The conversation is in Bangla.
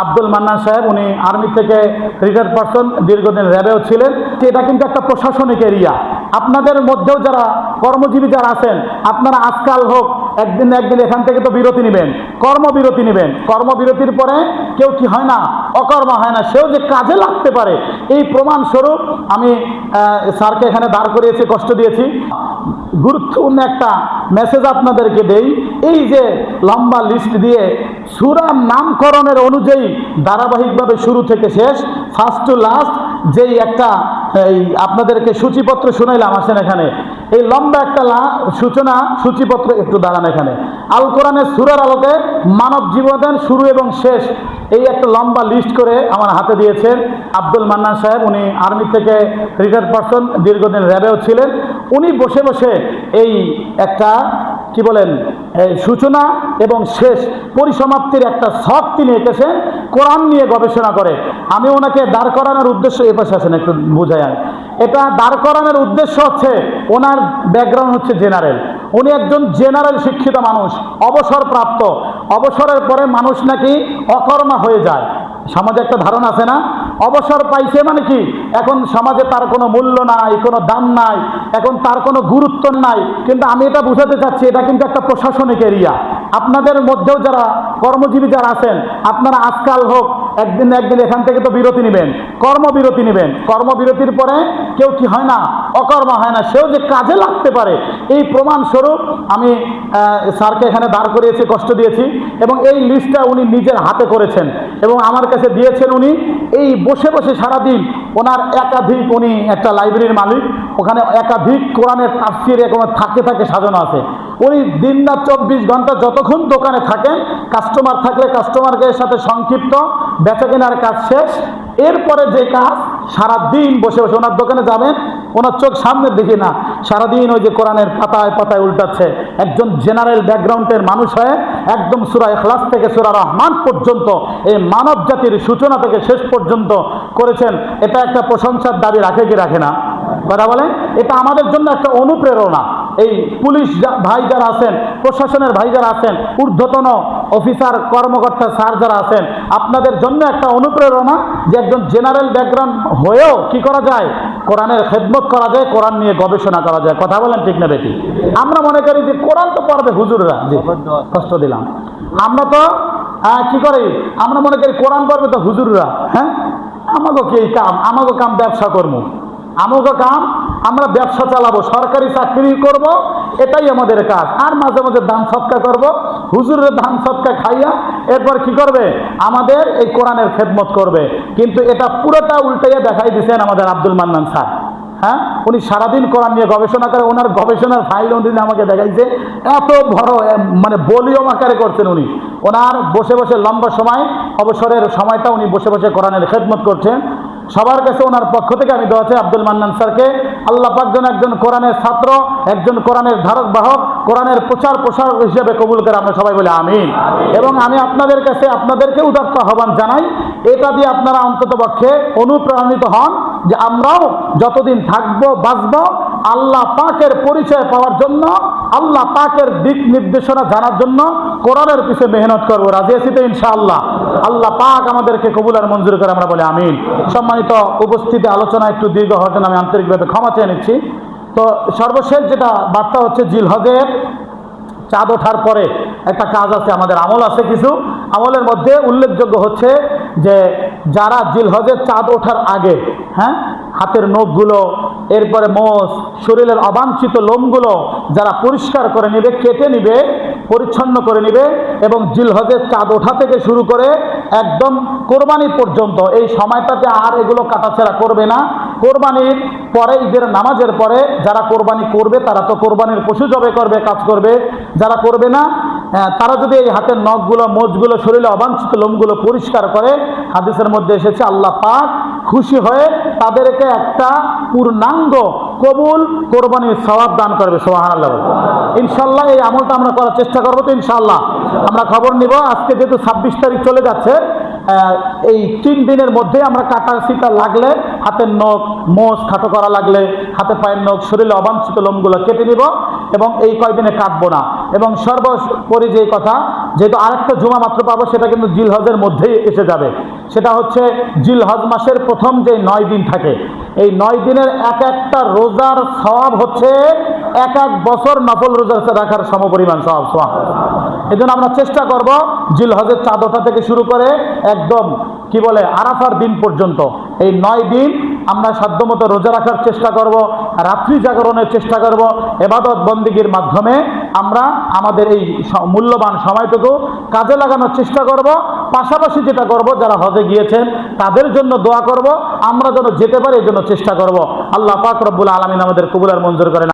আব্দুল মান্নান সাহেব উনি আর্মি থেকে রিটায়ার্ড পারসন, দীর্ঘদিন র্যাবেও ছিলেন। এটা কিন্তু একটা প্রশাসনিক এরিয়া। আপনাদের মধ্যেও যারা কর্মজীবী যারা আছেন, আপনারা আজকাল হোক একদিন না একদিন এখান থেকে তো বিরতি নেবেন, কর্মবিরতি নেবেন। কর্মবিরতির পরে কেউ কি হয় না, অকর্মা হয় না, সেও যে কাজে লাগতে পারে এই প্রমাণস্বরূপ আমি স্যারকে এখানে দাঁড় করিয়েছি, কষ্ট দিয়েছি। গুরুত্বপূর্ণ একটা মেসেজ আপনাদেরকে দেই, এই যে লম্বা লিস্ট দিয়ে সূরার নামকরণের অনুযায়ী ধারাবাহিকভাবে শুরু থেকে শেষ, ফার্স্ট টু লাস্ট যেই একটা আপনাদেরকে সূচিপত্র শুনাইলাম, আসেন এখানে এই লম্বা একটা সূচিপত্র, একটু দাঁড়ান এখানে। আল কোরআনের সূরার আলোকে মানব জীবনের শুরু এবং শেষ এই একটা লম্বা লিস্ট করে আমার হাতে দিয়েছেন আব্দুল মান্নান সাহেব। উনি আর্মি থেকে রিটায়ার্ড পারসন, দীর্ঘদিন র্যাবেও ছিলেন। উনি বসে বসে এই একটা কি বলেন সূচনা এবং শেষ পরিসমাপ্তির একটা ছক তিনি এঁকেছেন কোরআন নিয়ে গবেষণা করে। আমি ওনাকে দাঁড় করানোর উদ্দেশ্য, এ পাশে আসেন একটু বুঝাই, এটা দাঁড় করানোর উদ্দেশ্য হচ্ছে ওনার ব্যাকগ্রাউন্ড হচ্ছে জেনারেল। উনি একজন জেনারেল শিক্ষিত মানুষ, অবসরপ্রাপ্ত। অবসরের পরে মানুষ নাকি অকর্মা হয়ে যায়। সমাজে একটা ধারণা আছে না, অবসর পাইছে মানে কি এখন সমাজে তার কোনো মূল্য নাই, কোনো দাম নাই, এখন তার কোনো গুরুত্ব নাই। কিন্তু আমি এটা বুঝাতে চাচ্ছি, এটা কিন্তু একটা প্রশাসনিক এরিয়া। আপনাদের মধ্যেও যারা কর্মজীবী যারা আছেন, আপনারা আজকাল হোক একদিন না একদিন এখান থেকে তো বিরতি নেবেন, কর্মবিরতি নেবেন। কর্মবিরতির পরে কেউ কি হয় না, অকর্মা হয় না, সেও যে কাজে লাগতে পারে এই প্রমাণস্বরূপ আমি স্যারকে এখানে দাঁড় করিয়েছি, কষ্ট দিয়েছি। এবং এই লিস্টটা উনি নিজের হাতে করেছেন এবং আমার কাছে দিয়েছেন। উনি এই বসে বসে সারাদিন ওনার একাধিক, উনি একটা লাইব্রেরির মালিক, ওখানে একাধিক কোরআনের তাফসীর এরকম থাকে সাজানো আছে। উনি দিন রাত 24 ঘন্টা যতক্ষণ দোকানে থাকেন, কাস্টমার থাকলে কাস্টমারের সাথে সংক্ষিপ্ত বেচা কেনার কাজ শেষ, এরপরে যে কাজ সারাদিন বসে বসে ওনার দোকানে যাবেন, ওনার চোখ সামনে দেখি না, সারাদিন ওই যে কোরআনের পাতায় পাতায় উল্টাচ্ছে। একজন জেনারেল ব্যাকগ্রাউন্ডের মানুষ হয়ে একদম সূরা ইখলাস থেকে সূরা রহমান পর্যন্ত এই মানব জাতির সূচনা থেকে শেষ পর্যন্ত করেছেন। এটা একটা প্রশংসার দাবি রাখে কি রাখে না? কথা বলেন। এটা আমাদের জন্য একটা অনুপ্রেরণা। এই পুলিশ ভাই যারা আছেন, প্রশাসনের ভাই যারা আছেন, ঊর্ধ্বতন অফিসার কর্মকর্তা স্যার যারা আছেন, আপনাদের জন্য একটা অনুপ্রেরণা যে একজন জেনারেল ব্যাকগ্রাউন্ড হয়েও কি করা যায়, কোরআনের খেদমত করা যায়, কোরআন নিয়ে গবেষণা করা যায়। কথা বলেন ঠিক না বেটি? আমরা মনে করি যে কোরআন তো পড়বে হুজুররা, জি কষ্ট দিলাম। আমরা তো কি করি, আমরা মনে করি কোরআন পড়বে তো হুজুররা। হ্যাঁ, আমাকে কি কাম, আমাকে কাম ব্যবসা করবো, আমাকে কাম আমরা ব্যবসা চালাবো, সরকারি চাকরি করব, এটাই আমাদের কাজ। আর মাঝে মাঝে দান সৎকা করব, হুজুরের দান সৎকা খাইয়া এরপর কি করবে, আমাদের এই কোরআনের খেদমত করবে। কিন্তু এটা পুরোটা উল্টাইয়া দেখাই দিচ্ছেন আমাদের আব্দুল মান্নান স্যার। হ্যাঁ, উনি সারাদিন কোরআন নিয়ে গবেষণা করে, ওনার গবেষণার ফাইল উনি আমাকে দেখাইছে, এত বড় মানে বলিয়ম আকারে করছেন উনি। ওনার বসে বসে লম্বা সময়, অবসরের সময়টা উনি বসে বসে কোরআনের খেদমত করছেন। সবার কাছে ওনার পক্ষ থেকে আমি দোয়া চাই আব্দুল মান্নান স্যারকে আল্লাহ পাক যেন একজন কোরআনের ছাত্র, একজন কোরআনের ধারক বাহক, কোরআনের প্রচার প্রসার হিসেবে কবুল করে। আমরা সবাই বলি আমিন। এবং আমি আপনাদের কাছে আপনাদেরকে উদাত্ত আহ্বান জানাই, এটা দিয়ে আপনারা অন্তত পক্ষে অনুপ্রাণিত হন যে আমরাও যতদিন থাকবো বাঁচবো আল্লাহ পাকের পরিচয় পাওয়ার জন্য, আল্লাহ পাকের দিক নির্দেশনা জানার জন্য কোরআনের পিছনে মেহনত করবো। রাজি আছি তো ইনশাআল্লাহ? আল্লাহ পাক আমাদেরকে কবুল আর মঞ্জুর করে। আমরা বলি আমিন। সম্মানিত উপস্থিতি, আলোচনা একটু দীর্ঘ হওয়ার জন্য আমি আন্তরিকভাবে ক্ষমা চেয়ে নিচ্ছি। তো সর্বশেষ যেটা বার্তা হচ্ছে, জিলহজের চাঁদ ওঠার পরে একটা কাজ আছে, আমাদের আমল আছে কিছু। আমলের মধ্যে উল্লেখযোগ্য হচ্ছে যে যারা জিলহজের চাঁদ ওঠার আগে, হ্যাঁ, হাতের নখগুলো, এরপরে মোষ, শরীরের অবাঞ্ছিত লোমগুলো যারা পরিষ্কার করে নিবে, কেটে নিবে, পরিচ্ছন্ন করে নিবে, এবং জিলহজের চাঁদ ওঠা থেকে শুরু করে একদম কোরবানি পর্যন্ত এই সময়টাতে আর এগুলো কাটাছেড়া করবে না। কোরবানির পরে, ঈদের নামাজের পরে যারা কোরবানি করবে তারা তো কোরবানির পশু জবে করবে, কাজ করবে। যারা করবে না তারা যদি এই হাতের নখগুলো, মোচগুলো, শরীরে অবাঞ্ছিত লোমগুলো পরিষ্কার করে, হাদিসের মধ্যে এসেছে আল্লাহ পাক খুশি হয়ে তাদেরকে একটা পূর্ণাঙ্গ কবুল কোরবানির সওয়াব দান করবে। সুবহানাল্লাহ। ইনশাআল্লাহ এই আমলটা আমরা করার চেষ্টা করবো। তো ইনশাআল্লাহ আমরা খবর নিব। আজকে যেহেতু 26 তারিখ চলে যাচ্ছে, এই 3 দিনের মধ্যে আমরা কাটা সিটা লাগলে, হাতের নখ মোষ খাটো করা লাগলে, হাতে পায়ের নখ, শরীরে অবাঞ্ছিত লোমগুলো কেটে নিব এবং এই কয়দিনে কাটবো না। এবং সর্বোপরি যে কথা, যেহেতু আরেকটা জুমা মাত্র পাবো, সেটা কিন্তু জিলহজের মধ্যেই এসে যাবে। সেটা হচ্ছে জিলহজ মাসের প্রথম যে 9 দিন থাকে, এই 9 দিনের এক একটা রোজার সওয়াব হচ্ছে এক বছর নফল রোজা রাখার সমপরিমাণ সওয়াব। এই জন্য আমরা চেষ্টা করব জিলহজের চাঁদটা থেকে শুরু করে একদম কি বলে আরাফার দিন পর্যন্ত এই 9 দিন আমরা সাধ্যমতো রোজা রাখার চেষ্টা করব, রাত্রি জাগরণের চেষ্টা করব, ইবাদত বন্দেগীর মাধ্যমে আমরা আমাদের এই মূল্যবান সময়টুকু কাজে লাগানোর চেষ্টা করব। পাশাপাশি যেটা করব, যারা হজে গিয়েছেন তাদের জন্য দোয়া করব, আমরা যেন যেতে পারি এই জন্য চেষ্টা করব। আল্লাহ পাক রব্বুল আলামিন আমাদের কবুল আর মঞ্জুর করেন।